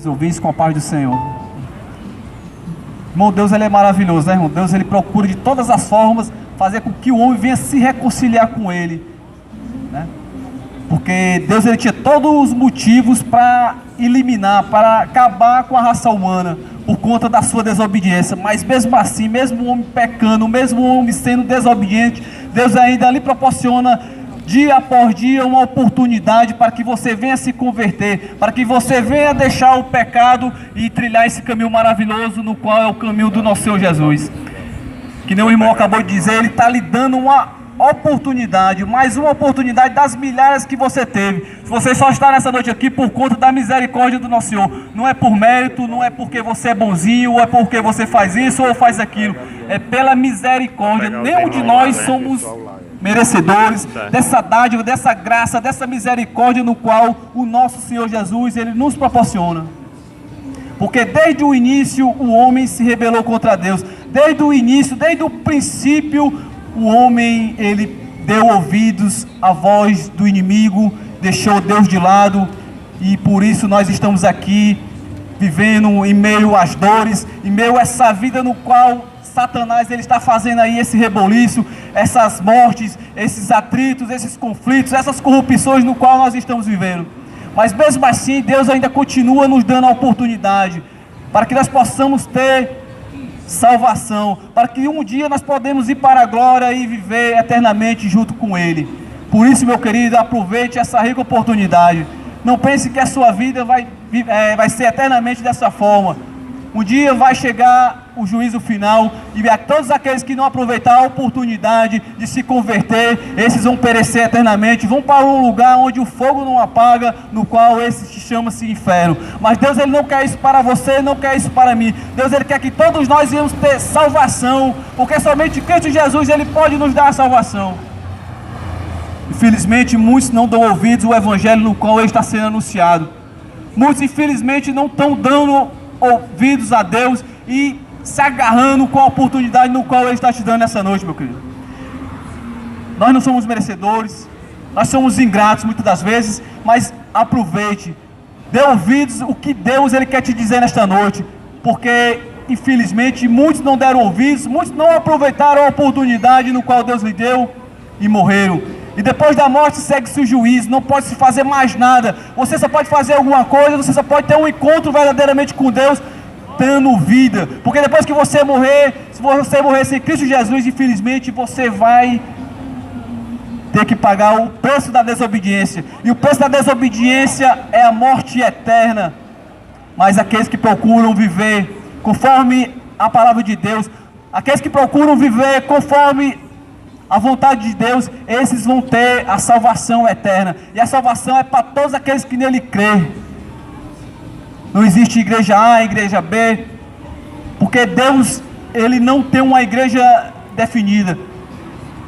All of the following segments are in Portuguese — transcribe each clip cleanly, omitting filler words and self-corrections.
os ouvintes com a paz do Senhor. Irmão, Deus ele é maravilhoso, né, irmão? Deus ele procura de todas as formas fazer com que o homem venha se reconciliar com ele, né? Porque Deus ele tinha todos os motivos para eliminar, para acabar com a raça humana por conta da sua desobediência. Mas mesmo assim, mesmo o homem pecando, mesmo o homem sendo desobediente, Deus ainda lhe proporciona dia após dia uma oportunidade para que você venha se converter, para que você venha deixar o pecado e trilhar esse caminho maravilhoso, no qual é o caminho do nosso Senhor Jesus. Que nem o irmão acabou de dizer, ele está lhe dando uma oportunidade, mais uma oportunidade das milhares que você teve. Você só está nessa noite aqui por conta da misericórdia do nosso Senhor. Não é por mérito, não é porque você é bonzinho, ou é porque você faz isso ou faz aquilo. É pela misericórdia. Nenhum de nós somos merecedores dessa dádiva, dessa graça, dessa misericórdia no qual o nosso Senhor Jesus, ele nos proporciona. Porque desde o início o homem se rebelou contra Deus. Desde o início, desde o princípio, o homem, ele deu ouvidos à voz do inimigo, deixou Deus de lado, e por isso nós estamos aqui, vivendo em meio às dores, em meio a essa vida no qual Satanás ele está fazendo aí esse reboliço, essas mortes, esses atritos, esses conflitos, essas corrupções no qual nós estamos vivendo. Mas mesmo assim, Deus ainda continua nos dando a oportunidade para que nós possamos ter salvação, para que um dia nós podemos ir para a glória e viver eternamente junto com Ele. Por isso, meu querido, aproveite essa rica oportunidade. Não pense que a sua vida vai ser eternamente dessa forma. Um dia vai chegar o juízo final e a todos aqueles que não aproveitar a oportunidade de se converter, esses vão perecer eternamente, vão para um lugar onde o fogo não apaga, no qual esse chama-se inferno. Mas Deus ele não quer isso para você, não quer isso para mim. Deus ele quer que todos nós venhamos ter salvação, porque somente Cristo Jesus ele pode nos dar a salvação. Infelizmente muitos não dão ouvidos ao evangelho no qual ele está sendo anunciado. Muitos infelizmente não estão dando ouvidos a Deus e se agarrando com a oportunidade no qual Ele está te dando nessa noite, meu querido. Nós não somos merecedores, nós somos ingratos muitas das vezes, mas aproveite, dê ouvidos o que Deus ele quer te dizer nesta noite, porque infelizmente muitos não deram ouvidos, muitos não aproveitaram a oportunidade no qual Deus lhe deu e morreram. E depois da morte segue-se o juízo, não pode se fazer mais nada. Você só pode fazer alguma coisa, você só pode ter um encontro verdadeiramente com Deus, tendo vida. Porque depois que você morrer, se você morrer sem Cristo Jesus, infelizmente você vai ter que pagar o preço da desobediência. E o preço da desobediência é a morte eterna. Mas aqueles que procuram viver conforme a palavra de Deus, aqueles que procuram viver conforme a vontade de Deus, esses vão ter a salvação eterna. E a salvação é para todos aqueles que nele crêem. Não existe igreja A, igreja B, porque Deus, ele não tem uma igreja definida.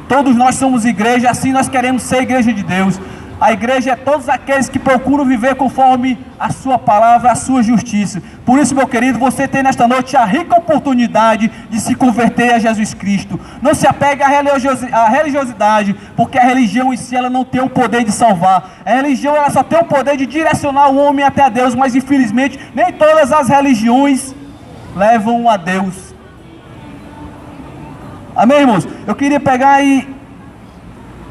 Todos nós somos igreja, assim nós queremos ser igreja de Deus. A igreja é todos aqueles que procuram viver conforme a sua palavra, a sua justiça. Por isso, meu querido, você tem nesta noite a rica oportunidade de se converter a Jesus Cristo. Não se apegue à religiosidade, porque a religião em si ela não tem o poder de salvar. A religião ela só tem o poder de direcionar o homem até a Deus, mas infelizmente nem todas as religiões levam a Deus. Amém, irmãos? Eu queria pegar e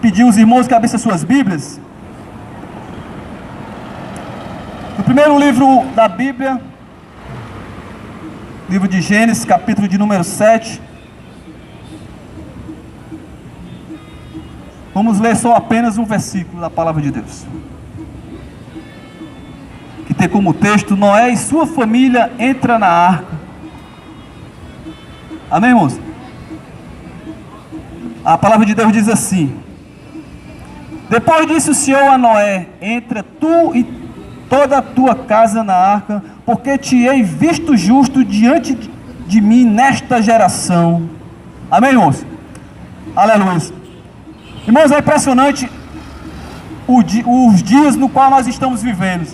pedir os irmãos que abrissem suas Bíblias. No primeiro livro da Bíblia, livro de Gênesis, capítulo de número 7. Vamos ler só apenas um versículo da palavra de Deus, que tem como texto: Noé e sua família entra na arca. Amém, irmãos? A palavra de Deus diz assim: depois disso, Senhor a Noé: entra tu e toda a tua casa na arca, porque te hei visto justo diante de mim nesta geração. Amém, irmãos? Aleluia. Irmãos, é impressionante os dias no qual nós estamos vivendo.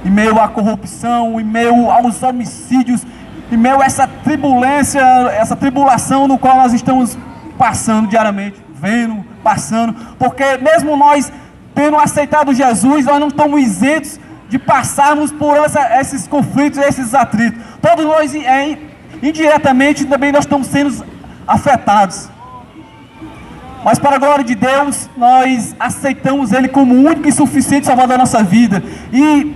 Em meio à corrupção, em meio aos homicídios, em meio a essa turbulência, essa tribulação no qual nós estamos passando diariamente, vendo, passando, porque mesmo nós tendo aceitado Jesus, nós não estamos isentos de passarmos por esses conflitos, esses atritos. Todos nós, indiretamente, também nós estamos sendo afetados. Mas para a glória de Deus, nós aceitamos Ele como o único e suficiente Salvador da nossa vida. E,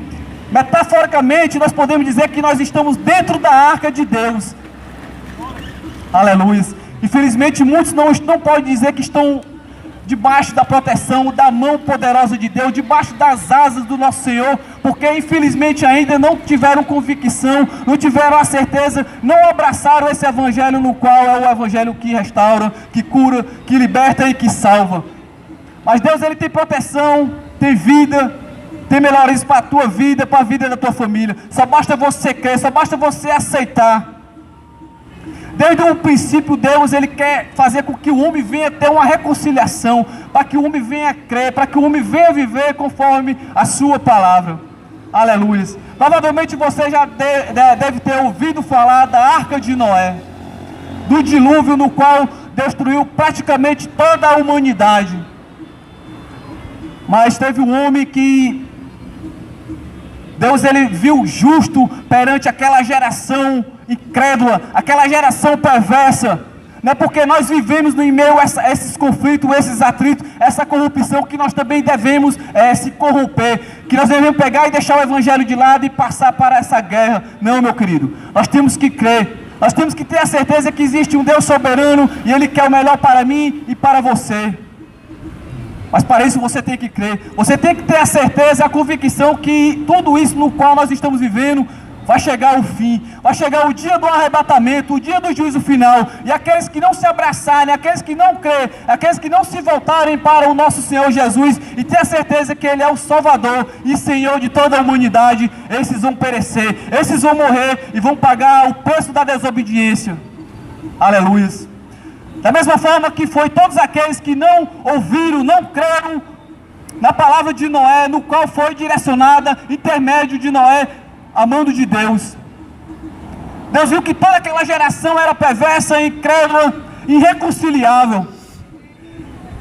metaforicamente, nós podemos dizer que nós estamos dentro da arca de Deus. Aleluia. Infelizmente, muitos não podem dizer que estão debaixo da proteção, da mão poderosa de Deus, debaixo das asas do nosso Senhor, porque infelizmente ainda não tiveram convicção, não tiveram a certeza, não abraçaram esse evangelho, no qual é o evangelho que restaura, que cura, que liberta e que salva. Mas Deus, Ele tem proteção, tem vida, tem melhorias para a tua vida, para a vida da tua família. Só basta você crer, só basta você aceitar. Desde o princípio, Deus, Ele quer fazer com que o homem venha ter uma reconciliação, para que o homem venha crer, para que o homem venha viver conforme a sua palavra. Aleluia. Provavelmente você já deve ter ouvido falar da Arca de Noé, do dilúvio no qual destruiu praticamente toda a humanidade. Mas teve um homem que Deus, Ele viu justo perante aquela geração incrédula, aquela geração perversa, não é porque nós vivemos no meio a esses conflitos, esses atritos, essa corrupção, que nós também devemos se corromper, que nós devemos pegar e deixar o evangelho de lado e passar para essa guerra. Não, meu querido, nós temos que crer, nós temos que ter a certeza que existe um Deus soberano e Ele quer o melhor para mim e para você. Mas para isso você tem que crer, você tem que ter a certeza, a convicção que tudo isso no qual nós estamos vivendo vai chegar ao fim, vai chegar o dia do arrebatamento, o dia do juízo final, e aqueles que não se abraçarem, aqueles que não crerem, aqueles que não se voltarem para o nosso Senhor Jesus, e ter a certeza que Ele é o Salvador e Senhor de toda a humanidade, esses vão perecer, esses vão morrer e vão pagar o preço da desobediência. Aleluia. Da mesma forma que foi todos aqueles que não ouviram, não creram na palavra de Noé, no qual foi direcionada, intermédio de Noé, a mão de Deus. Deus viu que toda aquela geração era perversa, incrédula, irreconciliável,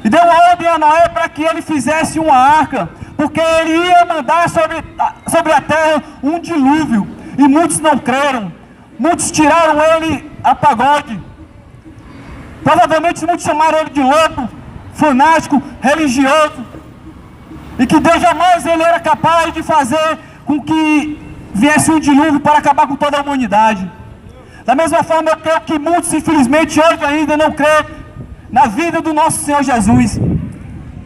e deu ordem a Noé para que ele fizesse uma arca, porque ele ia mandar sobre a terra um dilúvio, e muitos não creram, muitos tiraram ele a pagode, provavelmente muitos chamaram ele de louco, fanático, religioso, e que Deus jamais ele era capaz de fazer com que viesse um dilúvio para acabar com toda a humanidade. Da mesma forma, eu creio que muitos, infelizmente, hoje ainda não creem na vida do nosso Senhor Jesus.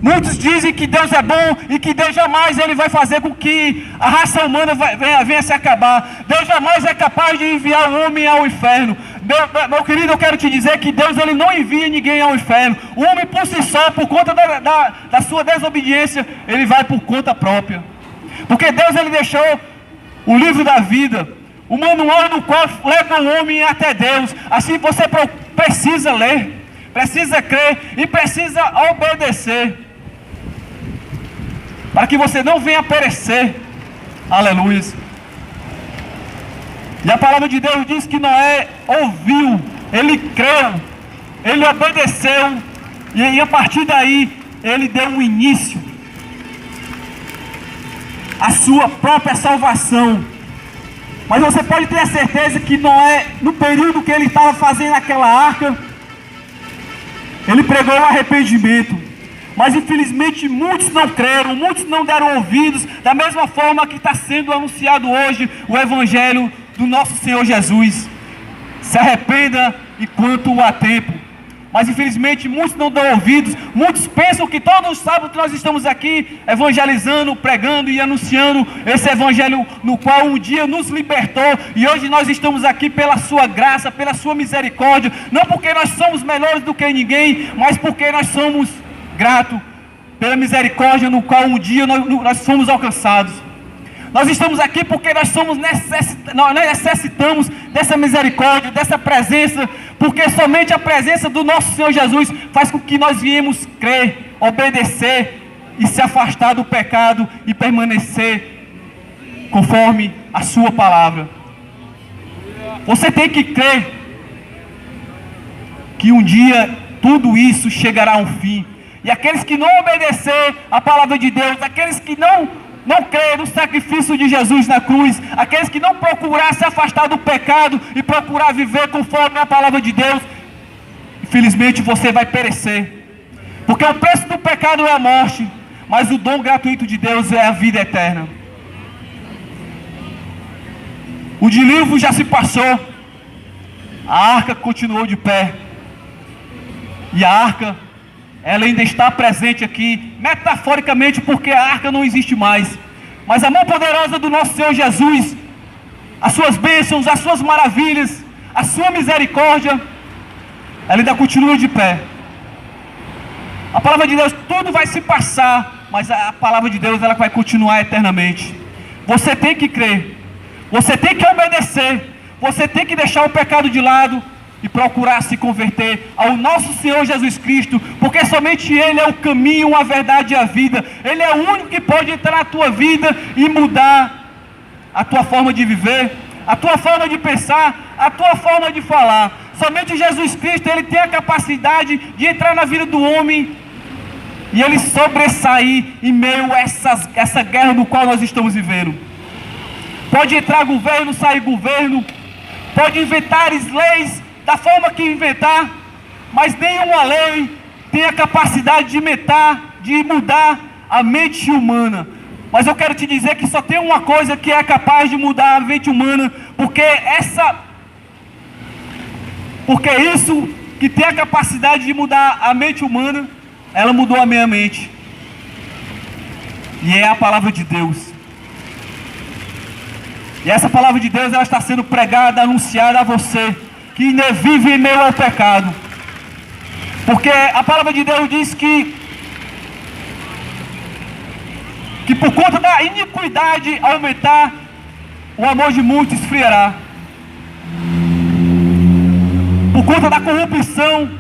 Muitos dizem que Deus é bom e que Deus jamais Ele vai fazer com que a raça humana venha se acabar. Deus jamais é capaz de enviar o homem ao inferno. Meu querido, eu quero te dizer que Deus Ele não envia ninguém ao inferno. O homem por si só, por conta da sua desobediência, ele vai por conta própria. Porque Deus Ele deixou o livro da vida, o manual no qual leva o homem até Deus. Assim você precisa ler, precisa crer e precisa obedecer, para que você não venha perecer. Aleluia. E a palavra de Deus diz que Noé ouviu, ele creu, ele obedeceu, e a partir daí ele deu um início a sua própria salvação. Mas você pode ter a certeza que Noé, no período que ele estava fazendo aquela arca, ele pregou o arrependimento. Mas infelizmente muitos não creram, muitos não deram ouvidos, da mesma forma que está sendo anunciado hoje o evangelho do nosso Senhor Jesus. Se arrependa enquanto há tempo. Mas infelizmente muitos não dão ouvidos, muitos pensam que todos os sábados nós estamos aqui evangelizando, pregando e anunciando esse evangelho no qual um dia nos libertou, e hoje nós estamos aqui pela sua graça, pela sua misericórdia, não porque nós somos melhores do que ninguém, mas porque nós somos gratos pela misericórdia no qual um dia nós fomos alcançados. Nós estamos aqui porque nós necessitamos dessa misericórdia, dessa presença, porque somente a presença do nosso Senhor Jesus faz com que nós viemos crer, obedecer e se afastar do pecado e permanecer conforme a sua palavra. Você tem que crer que um dia tudo isso chegará a um fim, e aqueles que não obedecer a palavra de Deus, aqueles que não não crê no sacrifício de Jesus na cruz, aqueles que não procurar se afastar do pecado e procurar viver conforme a palavra de Deus, infelizmente você vai perecer. Porque o preço do pecado é a morte, mas o dom gratuito de Deus é a vida eterna. O dilúvio já se passou, a arca continuou de pé. E a arca, ela ainda está presente aqui, metaforicamente, porque a arca não existe mais. Mas a mão poderosa do nosso Senhor Jesus, as suas bênçãos, as suas maravilhas, a sua misericórdia, ela ainda continua de pé. A palavra de Deus, tudo vai se passar, mas a palavra de Deus, ela vai continuar eternamente. Você tem que crer, você tem que obedecer, você tem que deixar o pecado de lado e procurar se converter ao nosso Senhor Jesus Cristo, porque somente Ele é o caminho, a verdade e a vida. Ele é o único que pode entrar na tua vida e mudar a tua forma de viver, a tua forma de pensar, a tua forma de falar. Somente Jesus Cristo, Ele tem a capacidade de entrar na vida do homem e Ele sobressair em meio a essa guerra no qual nós estamos vivendo. Pode entrar governo, sair governo, pode inventar leis da forma que inventar, mas nenhuma lei tem a capacidade de mudar a mente humana. Mas eu quero te dizer que só tem uma coisa que é capaz de mudar a mente humana, porque isso que tem a capacidade de mudar a mente humana, ela mudou a minha mente, e é a palavra de Deus. E essa palavra de Deus, ela está sendo pregada, anunciada a você que ainda vive em meio ao pecado, porque a palavra de Deus diz que por conta da iniquidade aumentar, o amor de muitos esfriará. Por conta da corrupção,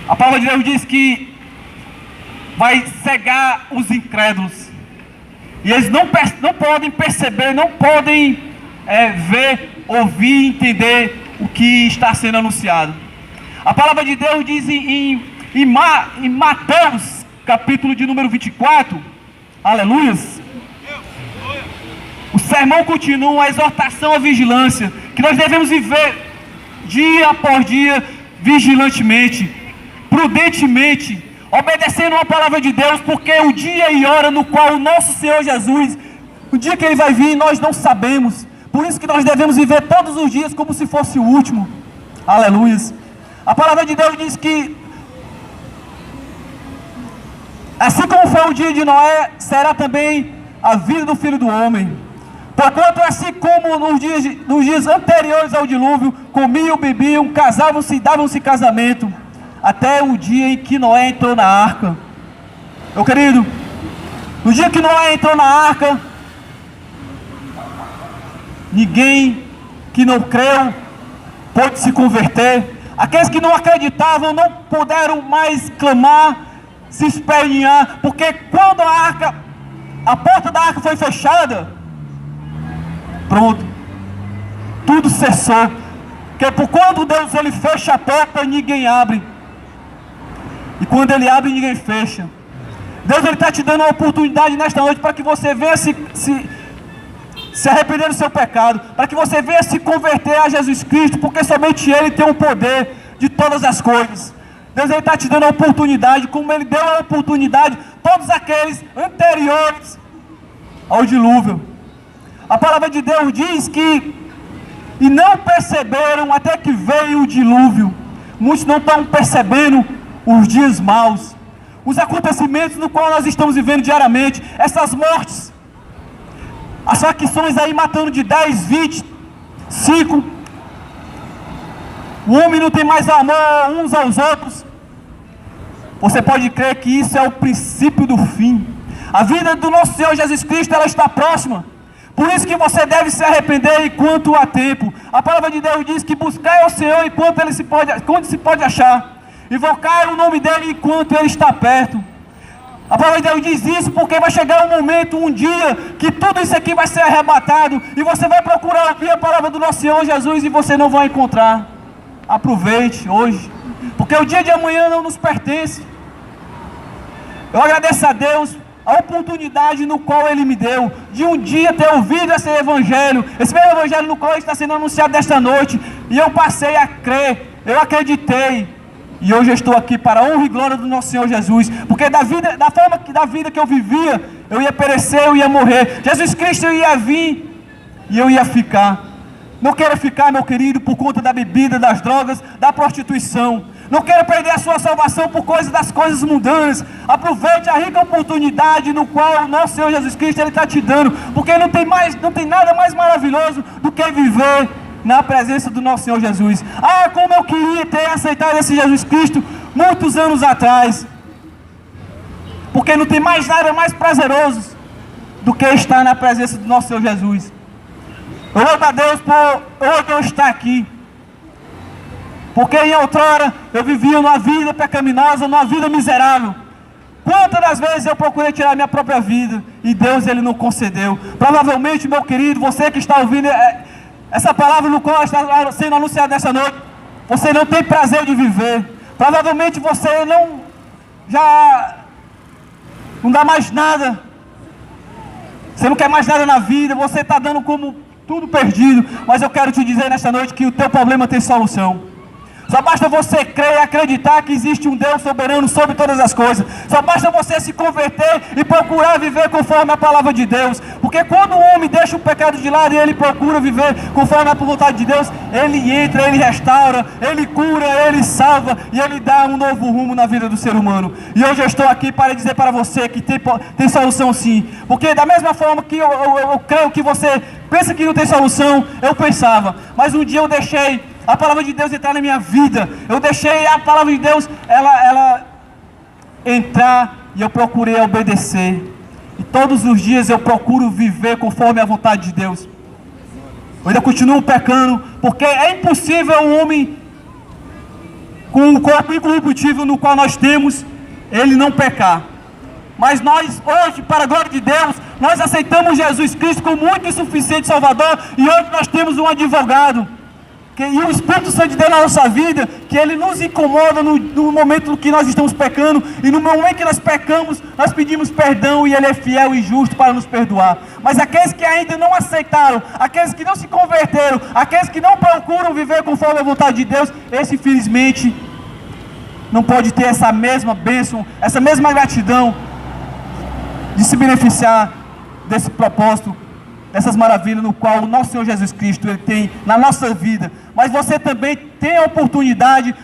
a palavra de Deus diz que vai cegar os incrédulos, e eles não podem perceber, não podem ver, ouvir, entender o que está sendo anunciado. A palavra de Deus diz em Mateus, capítulo de número 24, aleluias, o sermão continua, a exortação à vigilância, que nós devemos viver dia após dia, vigilantemente, prudentemente, obedecendo a palavra de Deus, porque o dia e hora no qual o nosso Senhor Jesus, o dia que Ele vai vir, nós não sabemos. Por isso que nós devemos viver todos os dias como se fosse o último. Aleluias. A palavra de Deus diz que assim como foi o dia de Noé, será também a vida do Filho do Homem. Porquanto assim como nos dias anteriores ao dilúvio, comiam, bebiam, casavam-se e davam-se casamento, até o dia em que Noé entrou na arca. Meu querido, no dia que Noé entrou na arca, ninguém que não creu pôde se converter. Aqueles que não acreditavam não puderam mais clamar, se espernear, porque quando a porta da arca foi fechada, pronto, tudo cessou. Porque por quando Deus ele fecha a porta, ninguém abre, e quando Ele abre, ninguém fecha. Deus ele está te dando uma oportunidade nesta noite para que você venha se arrepender do seu pecado, para que você venha se converter a Jesus Cristo, porque somente Ele tem o poder de todas as coisas. Deus ele está te dando a oportunidade, como Ele deu a oportunidade a todos aqueles anteriores ao dilúvio. A palavra de Deus diz que e não perceberam até que veio o dilúvio. Muitos não estão percebendo os dias maus, os acontecimentos no qual nós estamos vivendo diariamente, essas mortes, as facções aí matando de 10, 20, 5, o homem não tem mais amor uns aos outros. Você pode crer que isso é o princípio do fim. A vida do nosso Senhor Jesus Cristo, ela está próxima. Por isso que você deve se arrepender enquanto há tempo. A palavra de Deus diz que buscar ao Senhor enquanto quando se pode achar. Invocar o nome dEle enquanto Ele está perto. A palavra de Deus diz isso porque vai chegar um momento, um dia, que tudo isso aqui vai ser arrebatado, e você vai procurar ouvir a palavra do nosso Senhor Jesus e você não vai encontrar. Aproveite hoje, porque o dia de amanhã não nos pertence. Eu agradeço a Deus a oportunidade no qual Ele me deu, de um dia ter ouvido esse Evangelho, esse mesmo Evangelho no qual está sendo anunciado desta noite, e eu passei a crer, eu acreditei, e hoje eu estou aqui para a honra e glória do nosso Senhor Jesus, porque da vida que eu vivia, eu ia perecer, eu ia morrer, Jesus Cristo ia vir, e eu ia ficar. Não quero ficar, meu querido, por conta da bebida, das drogas, da prostituição. Não quero perder a sua salvação por causa das coisas mundanas. Aproveite a rica oportunidade no qual o nosso Senhor Jesus Cristo está te dando, porque não tem nada mais maravilhoso do que viver na presença do nosso Senhor Jesus. Ah, como eu queria ter aceitado esse Jesus Cristo muitos anos atrás, porque não tem mais nada mais prazeroso do que estar na presença do nosso Senhor Jesus. Eu louvo a Deus por hoje eu estar aqui, porque em outrora eu vivia numa vida pecaminosa, numa vida miserável. Quantas das vezes eu procurei tirar minha própria vida e Deus Ele não concedeu. Provavelmente, meu querido, você que está ouvindo essa palavra no qual está sendo anunciada nessa noite, você não tem prazer de viver. Provavelmente você não dá mais nada. Você não quer mais nada na vida, você está dando como tudo perdido. Mas eu quero te dizer nesta noite que o teu problema tem solução. Só basta você crer e acreditar que existe um Deus soberano sobre todas as coisas. Só basta você se converter e procurar viver conforme a palavra de Deus. Porque quando o homem deixa o pecado de lado e ele procura viver conforme a vontade de Deus, ele entra, ele restaura, ele cura, ele salva e ele dá um novo rumo na vida do ser humano. E hoje eu estou aqui para dizer para você que tem solução sim. Porque da mesma forma que eu creio que você pensa que não tem solução, eu pensava. Mas um dia eu deixei a palavra de Deus entrar na minha vida. Eu deixei a palavra de Deus ela entrar e eu procurei obedecer. E todos os dias eu procuro viver conforme a vontade de Deus. Eu ainda continuo pecando, porque é impossível um homem com o corpo incorruptível no qual nós temos, ele não pecar. Mas nós hoje, para a glória de Deus, nós aceitamos Jesus Cristo como único e suficiente Salvador. E hoje nós temos um advogado. E o Espírito Santo de Deus na nossa vida, que Ele nos incomoda no momento que nós estamos pecando, e no momento que nós pecamos, nós pedimos perdão, e Ele é fiel e justo para nos perdoar. Mas aqueles que ainda não aceitaram, aqueles que não se converteram, aqueles que não procuram viver conforme a vontade de Deus, esse infelizmente não pode ter essa mesma bênção, essa mesma gratidão de se beneficiar desse propósito, dessas maravilhas no qual o nosso Senhor Jesus Cristo Ele tem na nossa vida. Mas você também tem a oportunidade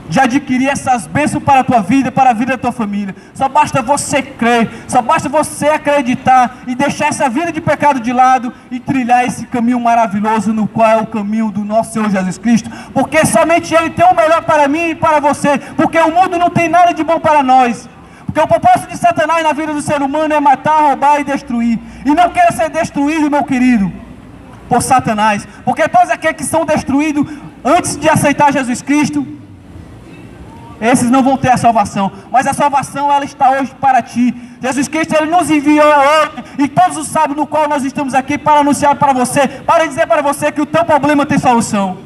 de adquirir essas bênçãos para a tua vida, para a vida da tua família. Só basta você crer, só basta você acreditar e deixar essa vida de pecado de lado e trilhar esse caminho maravilhoso no qual é o caminho do nosso Senhor Jesus Cristo, porque somente Ele tem o melhor para mim e para você, porque o mundo não tem nada de bom para nós. Porque o propósito de Satanás na vida do ser humano é matar, roubar e destruir. E não quero ser destruído, meu querido, por Satanás. Porque todos aqueles que são destruídos antes de aceitar Jesus Cristo, esses não vão ter a salvação. Mas a salvação, ela está hoje para ti. Jesus Cristo, Ele nos enviou hoje, e todos os sábados no qual nós estamos aqui para anunciar para você, para dizer para você que o teu problema tem solução.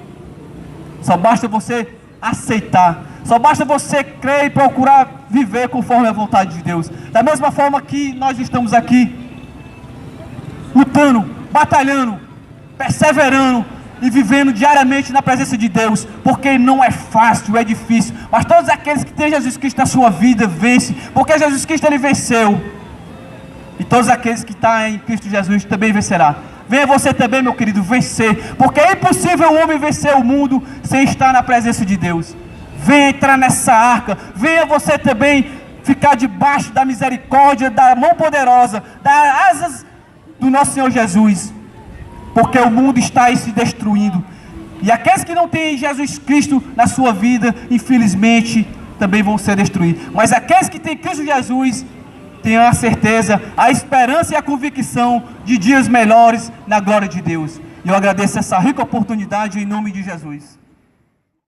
Só basta você aceitar. Só basta você crer e procurar viver conforme a vontade de Deus. Da mesma forma que nós estamos aqui, lutando, batalhando, perseverando e vivendo diariamente na presença de Deus. Porque não é fácil, é difícil. Mas todos aqueles que têm Jesus Cristo na sua vida, vencem. Porque Jesus Cristo, Ele venceu. E todos aqueles que estão em Cristo Jesus também vencerá. Venha você também, meu querido, vencer. Porque é impossível o homem vencer o mundo sem estar na presença de Deus. Venha entrar nessa arca, venha você também ficar debaixo da misericórdia, da mão poderosa, das asas do nosso Senhor Jesus, porque o mundo está aí se destruindo, e aqueles que não têm Jesus Cristo na sua vida, infelizmente, também vão ser destruídos, mas aqueles que têm Cristo Jesus, tenham a certeza, a esperança e a convicção de dias melhores na glória de Deus. E eu agradeço essa rica oportunidade em nome de Jesus.